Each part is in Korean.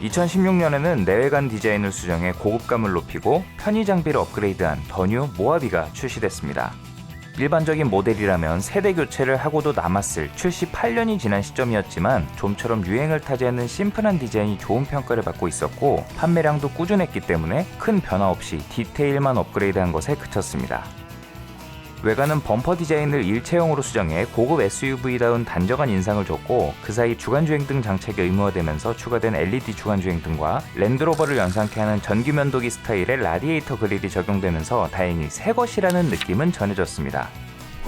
2016년에는 내외관 디자인을 수정해 고급감을 높이고 편의 장비를 업그레이드한 더 뉴 모하비가 출시됐습니다. 일반적인 모델이라면 세대 교체를 하고도 남았을 출시 8년이 지난 시점이었지만 좀처럼 유행을 타지 않는 심플한 디자인이 좋은 평가를 받고 있었고 판매량도 꾸준했기 때문에 큰 변화 없이 디테일만 업그레이드한 것에 그쳤습니다. 외관은 범퍼 디자인을 일체형으로 수정해 고급 SUV다운 단정한 인상을 줬고 그 사이 주간주행등 장착이 의무화되면서 추가된 LED 주간주행등과 랜드로버를 연상케 하는 전기면도기 스타일의 라디에이터 그릴이 적용되면서 다행히 새 것이라는 느낌은 전해졌습니다.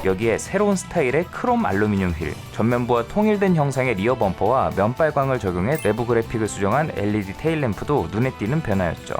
여기에 새로운 스타일의 크롬 알루미늄 휠, 전면부와 통일된 형상의 리어 범퍼와 면발광을 적용해 내부 그래픽을 수정한 LED 테일램프도 눈에 띄는 변화였죠.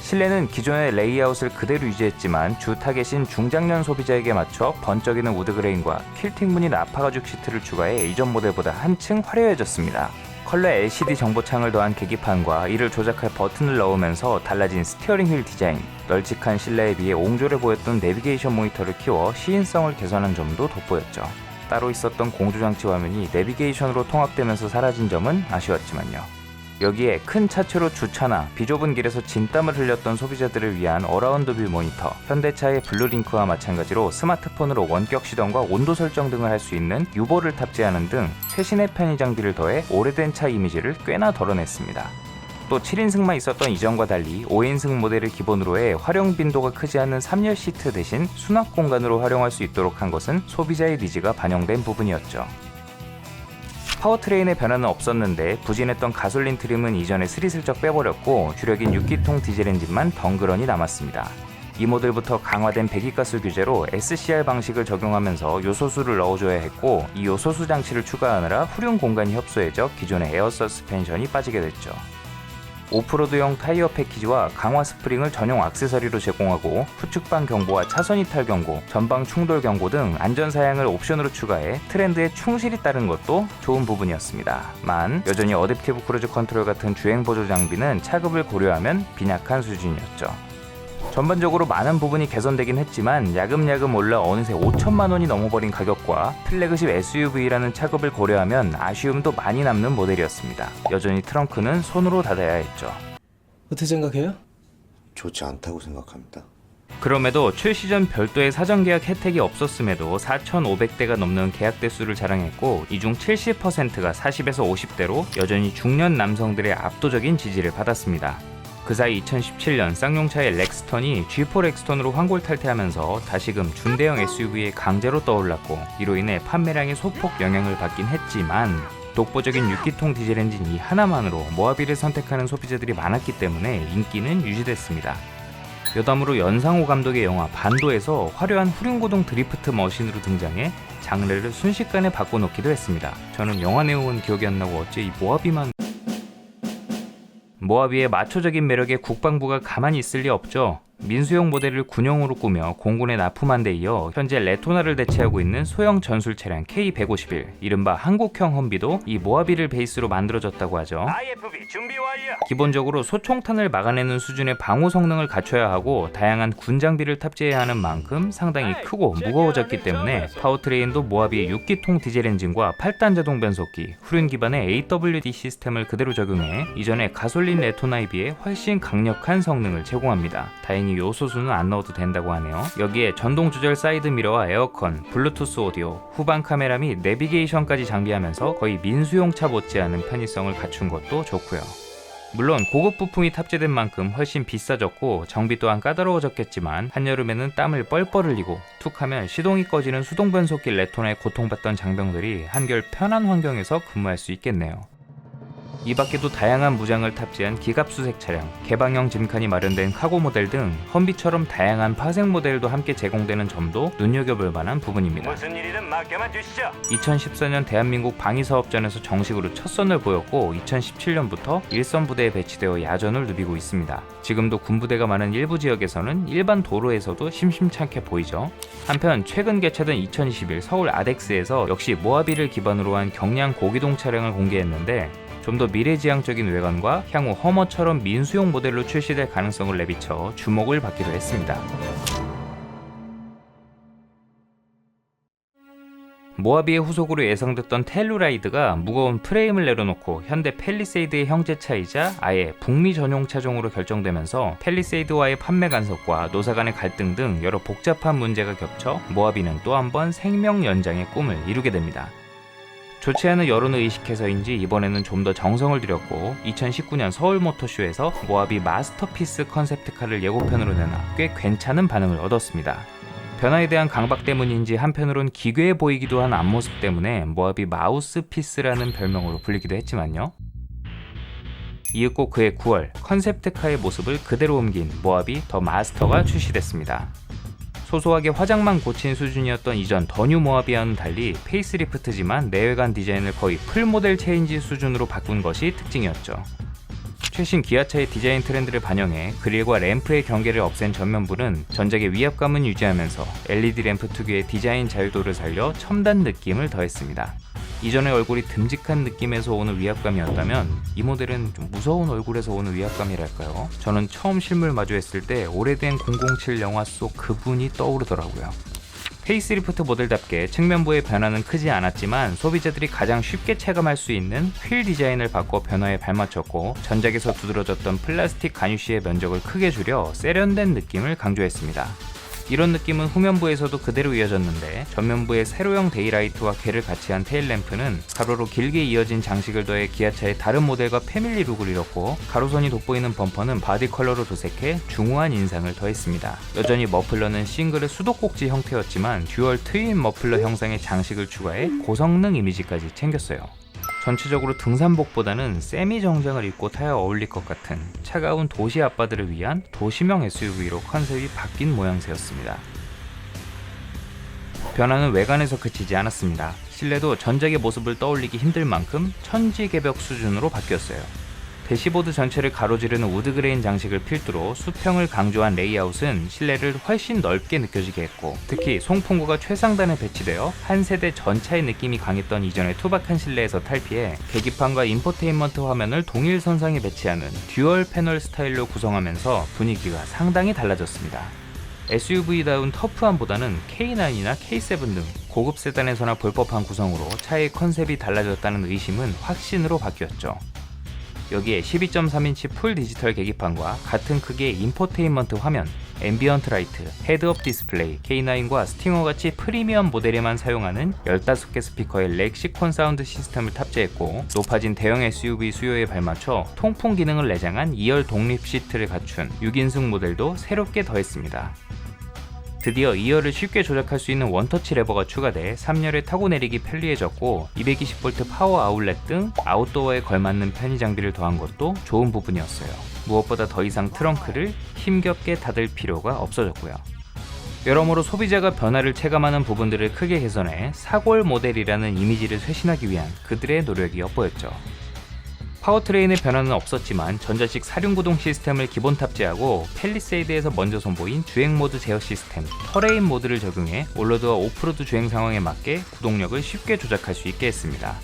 실내는 기존의 레이아웃을 그대로 유지했지만 주 타겟인 중장년 소비자에게 맞춰 번쩍이는 우드그레인과 퀼팅 무늬 나파 가죽 시트를 추가해 이전 모델보다 한층 화려해졌습니다. 컬러 LCD 정보창을 더한 계기판과 이를 조작할 버튼을 넣으면서 달라진 스티어링 휠 디자인, 널찍한 실내에 비해 옹졸해 보였던 내비게이션 모니터를 키워 시인성을 개선한 점도 돋보였죠. 따로 있었던 공조장치 화면이 내비게이션으로 통합되면서 사라진 점은 아쉬웠지만요. 여기에 큰 차체로 주차나 비좁은 길에서 진땀을 흘렸던 소비자들을 위한 어라운드 뷰 모니터, 현대차의 블루링크와 마찬가지로 스마트폰으로 원격 시동과 온도 설정 등을 할 수 있는 유보를 탑재하는 등 최신의 편의 장비를 더해 오래된 차 이미지를 꽤나 덜어냈습니다. 또 7인승만 있었던 이전과 달리 5인승 모델을 기본으로 해 활용 빈도가 크지 않은 3열 시트 대신 수납 공간으로 활용할 수 있도록 한 것은 소비자의 니즈가 반영된 부분이었죠. 파워트레인의 변화는 없었는데 부진했던 가솔린 트림은 이전에 스리슬쩍 빼버렸고 주력인 6기통 디젤 엔진만 덩그러니 남았습니다. 이 모델부터 강화된 배기가스 규제로 SCR 방식을 적용하면서 요소수를 넣어줘야 했고 이 요소수 장치를 추가하느라 후륜 공간이 협소해져 기존의 에어 서스펜션이 빠지게 됐죠. 오프로드용 타이어 패키지와 강화 스프링을 전용 액세서리로 제공하고 후측방 경보와 차선 이탈 경고, 전방 충돌 경고 등 안전 사양을 옵션으로 추가해 트렌드에 충실히 따른 것도 좋은 부분이었습니다.만 여전히 어댑티브 크루즈 컨트롤 같은 주행 보조 장비는 차급을 고려하면 빈약한 수준이었죠. 전반적으로 많은 부분이 개선되긴 했지만 야금야금 올라 어느새 5천만 원이 넘어버린 가격과 플래그십 SUV라는 차급을 고려하면 아쉬움도 많이 남는 모델이었습니다. 여전히 트렁크는 손으로 닫아야 했죠. 어떻게 생각해요? 좋지 않다고 생각합니다. 그럼에도 출시 전 별도의 사전 계약 혜택이 없었음에도 4,500대가 넘는 계약 대수를 자랑했고 이 중 70%가 40에서 50대로 여전히 중년 남성들의 압도적인 지지를 받았습니다. 그 사이 2017년 쌍용차의 렉스턴이 G4 렉스턴으로 환골탈퇴하면서 다시금 중대형 SUV에 강제로 떠올랐고 이로 인해 판매량에 소폭 영향을 받긴 했지만 독보적인 6기통 디젤 엔진 이 하나만으로 모하비를 선택하는 소비자들이 많았기 때문에 인기는 유지됐습니다. 여담으로 연상호 감독의 영화 반도에서 화려한 후륜구동 드리프트 머신으로 등장해 장르를 순식간에 바꿔놓기도 했습니다. 저는 영화 내용은 기억이 안 나고 어째 이 모하비만... 모하비의 마초적인 매력에 국방부가 가만히 있을 리 없죠. 민수용 모델을 군용으로 꾸며 공군에 납품한 데 이어 현재 레토나를 대체하고 있는 소형 전술 차량 K151, 이른바 한국형 험비도 이 모하비를 베이스로 만들어졌다고 하죠. IFB 준비 완료! 기본적으로 소총탄을 막아내는 수준의 방호 성능을 갖춰야 하고 다양한 군 장비를 탑재해야 하는 만큼 상당히 크고 무거워졌기 때문에 파워트레인도 모하비의 6기통 디젤 엔진과 8단 자동 변속기, 후륜 기반의 AWD 시스템을 그대로 적용해 이전의 가솔린 레토나에 비해 훨씬 강력한 성능을 제공합니다. 다행히 요소수는 안 넣어도 된다고 하네요. 여기에 전동 조절 사이드 미러와 에어컨, 블루투스 오디오, 후방 카메라 및 내비게이션까지 장비하면서 거의 민수용 차 못지않은 편의성을 갖춘 것도 좋고요. 물론 고급 부품이 탑재된 만큼 훨씬 비싸졌고 정비 또한 까다로워졌겠지만 한여름에는 땀을 뻘뻘 흘리고 툭하면 시동이 꺼지는 수동 변속기 레토나에 고통받던 장병들이 한결 편한 환경에서 근무할 수 있겠네요. 이 밖에도 다양한 무장을 탑재한 기갑수색 차량, 개방형 짐칸이 마련된 카고 모델 등 험비처럼 다양한 파생 모델도 함께 제공되는 점도 눈여겨볼 만한 부분입니다. 무슨 일이든 맡겨만 주시죠. 2014년 대한민국 방위사업전에서 정식으로 첫 선을 보였고 2017년부터 일선 부대에 배치되어 야전을 누비고 있습니다. 지금도 군부대가 많은 일부 지역에서는 일반 도로에서도 심심찮게 보이죠. 한편 최근 개최된 2021 서울 아덱스에서 역시 모하비를 기반으로 한 경량 고기동 차량을 공개했는데 좀 더 미래지향적인 외관과 향후 허머처럼 민수용 모델로 출시될 가능성을 내비쳐 주목을 받기도 했습니다. 모하비의 후속으로 예상됐던 텔루라이드가 무거운 프레임을 내려놓고 현대 팰리세이드의 형제차이자 아예 북미 전용 차종으로 결정되면서 팰리세이드와의 판매 간섭과 노사 간의 갈등 등 여러 복잡한 문제가 겹쳐 모하비는 또 한 번 생명 연장의 꿈을 이루게 됩니다. 좋지 않은 여론을 의식해서인지 이번에는 좀 더 정성을 들였고 2019년 서울 모터쇼에서 모하비 마스터피스 컨셉트카를 예고편으로 내나 꽤 괜찮은 반응을 얻었습니다. 변화에 대한 강박 때문인지 한편으론 기괴해 보이기도 한 앞모습 때문에 모하비 마우스피스라는 별명으로 불리기도 했지만요. 이윽고 그해 9월 컨셉트카의 모습을 그대로 옮긴 모하비 더 마스터가 출시됐습니다. 소소하게 화장만 고친 수준이었던 이전 더 뉴 모하비와는 달리 페이스리프트지만 내외관 디자인을 거의 풀모델 체인지 수준으로 바꾼 것이 특징이었죠. 최신 기아차의 디자인 트렌드를 반영해 그릴과 램프의 경계를 없앤 전면부는 전작의 위압감은 유지하면서 LED 램프 특유의 디자인 자유도를 살려 첨단 느낌을 더했습니다. 이전의 얼굴이 듬직한 느낌에서 오는 위압감이었다면 이 모델은 좀 무서운 얼굴에서 오는 위압감이랄까요? 저는 처음 실물 마주했을 때 오래된 007 영화 속 그분이 떠오르더라고요. 페이스리프트 모델답게 측면부의 변화는 크지 않았지만 소비자들이 가장 쉽게 체감할 수 있는 휠 디자인을 바꿔 변화에 발맞췄고 전작에서 두드러졌던 플라스틱 가뉴시의 면적을 크게 줄여 세련된 느낌을 강조했습니다. 이런 느낌은 후면부에서도 그대로 이어졌는데 전면부의 세로형 데이라이트와 궤를 같이 한 테일램프는 가로로 길게 이어진 장식을 더해 기아차의 다른 모델과 패밀리 룩을 이뤘고 가로선이 돋보이는 범퍼는 바디 컬러로 도색해 중후한 인상을 더했습니다. 여전히 머플러는 싱글의 수도꼭지 형태였지만 듀얼 트윈 머플러 형상의 장식을 추가해 고성능 이미지까지 챙겼어요. 전체적으로 등산복보다는 세미 정장을 입고 타야 어울릴 것 같은 차가운 도시 아빠들을 위한 도시명 SUV로 컨셉이 바뀐 모양새였습니다. 변화는 외관에서 그치지 않았습니다. 실내도 전작의 모습을 떠올리기 힘들 만큼 천지개벽 수준으로 바뀌었어요. 대시보드 전체를 가로지르는 우드그레인 장식을 필두로 수평을 강조한 레이아웃은 실내를 훨씬 넓게 느껴지게 했고 특히 송풍구가 최상단에 배치되어 한 세대 전차의 느낌이 강했던 이전의 투박한 실내에서 탈피해 계기판과 인포테인먼트 화면을 동일 선상에 배치하는 듀얼 패널 스타일로 구성하면서 분위기가 상당히 달라졌습니다. SUV다운 터프함보다는 K9이나 K7 등 고급 세단에서나 볼 법한 구성으로 차의 컨셉이 달라졌다는 의심은 확신으로 바뀌었죠. 여기에 12.3인치 풀 디지털 계기판과 같은 크기의 인포테인먼트 화면, 앰비언트 라이트, 헤드업 디스플레이, K9과 스팅어같이 프리미엄 모델에만 사용하는 15개 스피커의 렉시콘 사운드 시스템을 탑재했고 높아진 대형 SUV 수요에 발맞춰 통풍 기능을 내장한 2열 독립 시트를 갖춘 6인승 모델도 새롭게 더했습니다. 드디어 2열을 쉽게 조작할 수 있는 원터치 레버가 추가돼 3열에 타고 내리기 편리해졌고 220V 파워 아울렛 등 아웃도어에 걸맞는 편의 장비를 더한 것도 좋은 부분이었어요. 무엇보다 더 이상 트렁크를 힘겹게 닫을 필요가 없어졌고요. 여러모로 소비자가 변화를 체감하는 부분들을 크게 개선해 사골 모델이라는 이미지를 쇄신하기 위한 그들의 노력이 엿보였죠. 파워트레인의 변화는 없었지만 전자식 사륜구동 시스템을 기본 탑재하고 팰리세이드에서 먼저 선보인 주행모드 제어 시스템 터레인 모드를 적용해 올로드와 오프로드 주행 상황에 맞게 구동력을 쉽게 조작할 수 있게 했습니다.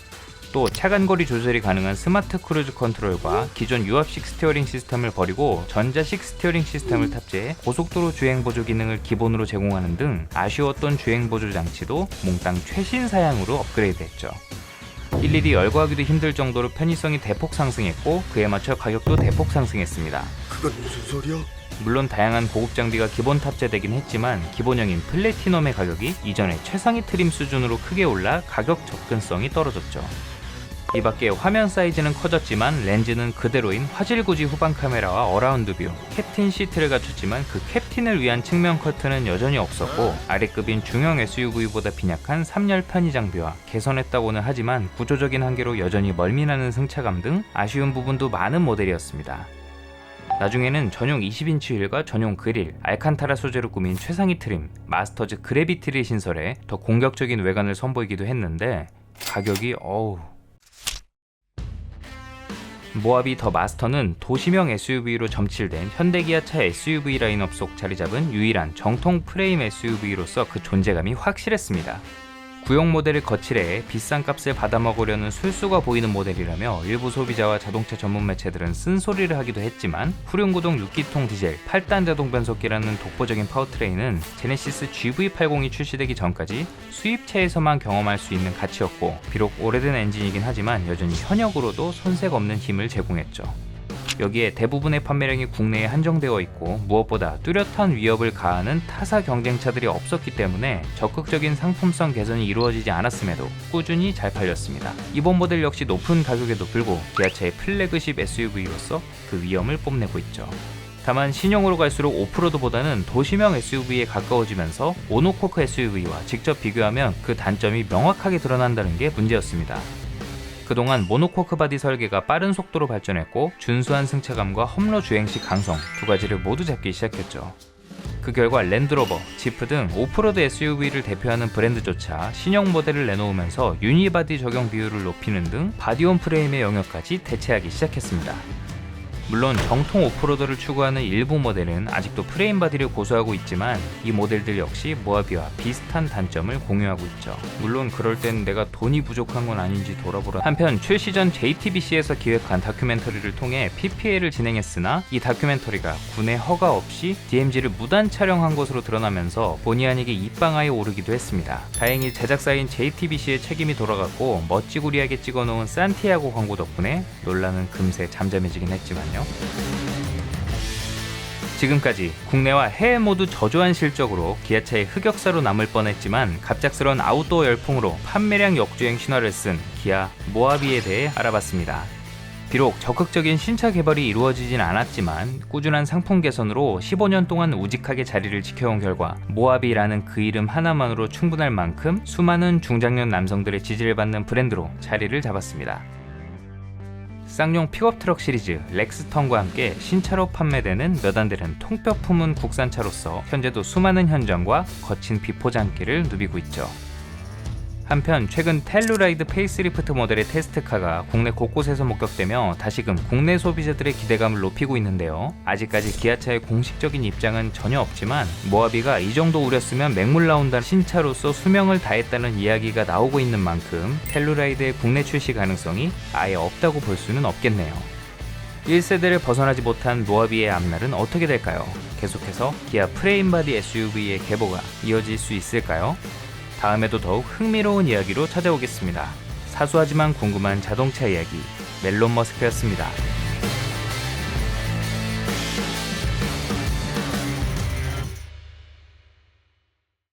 또 차간거리 조절이 가능한 스마트 크루즈 컨트롤과 기존 유압식 스티어링 시스템을 버리고 전자식 스티어링 시스템을 탑재해 고속도로 주행 보조 기능을 기본으로 제공하는 등 아쉬웠던 주행 보조 장치도 몽땅 최신 사양으로 업그레이드했죠. 일일이 열거하기도 힘들 정도로 편의성이 대폭 상승했고 그에 맞춰 가격도 대폭 상승했습니다. 그건 무슨 소리야? 물론 다양한 고급 장비가 기본 탑재되긴 했지만 기본형인 플래티넘의 가격이 이전의 최상위 트림 수준으로 크게 올라 가격 접근성이 떨어졌죠. 이 밖에 화면 사이즈는 커졌지만 렌즈는 그대로인 화질구지 후방 카메라와 어라운드 뷰, 캡틴 시트를 갖췄지만 그 캡틴을 위한 측면 커트는 여전히 없었고 아래급인 중형 SUV보다 빈약한 3열 편의 장비와 개선했다고는 하지만 구조적인 한계로 여전히 멀미나는 승차감 등 아쉬운 부분도 많은 모델이었습니다. 나중에는 전용 20인치 휠과 전용 그릴, 알칸타라 소재로 꾸민 최상위 트림, 마스터즈 그래비티를 신설해 더 공격적인 외관을 선보이기도 했는데 가격이 모하비 더 마스터는 도시명 SUV로 점칠된 현대기아차 SUV 라인업 속 자리잡은 유일한 정통 프레임 SUV로서 그 존재감이 확실했습니다. 구형 모델을 거칠해 비싼 값을 받아먹으려는 술수가 보이는 모델이라며 일부 소비자와 자동차 전문 매체들은 쓴소리를 하기도 했지만 후륜구동 6기통 디젤 8단 자동 변속기라는 독보적인 파워트레인은 제네시스 GV80이 출시되기 전까지 수입차에서만 경험할 수 있는 가치였고, 비록 오래된 엔진이긴 하지만 여전히 현역으로도 손색 없는 힘을 제공했죠. 여기에 대부분의 판매량이 국내에 한정되어 있고 무엇보다 뚜렷한 위협을 가하는 타사 경쟁차들이 없었기 때문에 적극적인 상품성 개선이 이루어지지 않았음에도 꾸준히 잘 팔렸습니다. 이번 모델 역시 높은 가격에도 불구 기아차의 플래그십 SUV로서 그 위엄을 뽐내고 있죠. 다만 신형으로 갈수록 오프로드보다는 도시명 SUV에 가까워지면서 모노코크 SUV와 직접 비교하면 그 단점이 명확하게 드러난다는 게 문제였습니다. 그동안 모노코크 바디 설계가 빠른 속도로 발전했고 준수한 승차감과 험로 주행시 강성 두 가지를 모두 잡기 시작했죠. 그 결과 랜드로버, 지프 등 오프로드 SUV를 대표하는 브랜드조차 신형 모델을 내놓으면서 유니바디 적용 비율을 높이는 등 바디온 프레임의 영역까지 대체하기 시작했습니다. 물론 정통 오프로더를 추구하는 일부 모델은 아직도 프레임 바디를 고수하고 있지만 이 모델들 역시 모하비와 비슷한 단점을 공유하고 있죠. 물론 그럴 땐 내가 돈이 부족한 건 아닌지 돌아보라. 한편 출시 전 JTBC에서 기획한 다큐멘터리를 통해 PPA를 진행했으나 이 다큐멘터리가 군의 허가 없이 DMZ를 무단 촬영한 것으로 드러나면서 본의 아니게 입방아에 오르기도 했습니다. 다행히 제작사인 JTBC의 책임이 돌아갔고 멋지구리하게 찍어놓은 산티아고 광고 덕분에 논란은 금세 잠잠해지긴 했지만요. 지금까지 국내와 해외 모두 저조한 실적으로 기아차의 흑역사로 남을 뻔했지만 갑작스러운 아웃도어 열풍으로 판매량 역주행 신화를 쓴 기아 모하비에 대해 알아봤습니다. 비록 적극적인 신차 개발이 이루어지진 않았지만 꾸준한 상품 개선으로 15년 동안 우직하게 자리를 지켜온 결과 모하비라는 그 이름 하나만으로 충분할 만큼 수많은 중장년 남성들의 지지를 받는 브랜드로 자리를 잡았습니다. 쌍용 픽업 트럭 시리즈 렉스턴과 함께 신차로 판매되는 몇 안 되는 통뼈 품은 국산차로서 현재도 수많은 현장과 거친 비포장기를 누비고 있죠. 한편 최근 텔루라이드 페이스리프트 모델의 테스트카가 국내 곳곳에서 목격되며 다시금 국내 소비자들의 기대감을 높이고 있는데요. 아직까지 기아차의 공식적인 입장은 전혀 없지만 모하비가 이 정도 우렸으면 맹물 나온다는 신차로서 수명을 다했다는 이야기가 나오고 있는 만큼 텔루라이드의 국내 출시 가능성이 아예 없다고 볼 수는 없겠네요. 1세대를 벗어나지 못한 모하비의 앞날은 어떻게 될까요? 계속해서 기아 프레임바디 SUV의 계보가 이어질 수 있을까요? 다음에도 더욱 흥미로운 이야기로 찾아오겠습니다. 사소하지만 궁금한 자동차 이야기 멜론 머스크였습니다.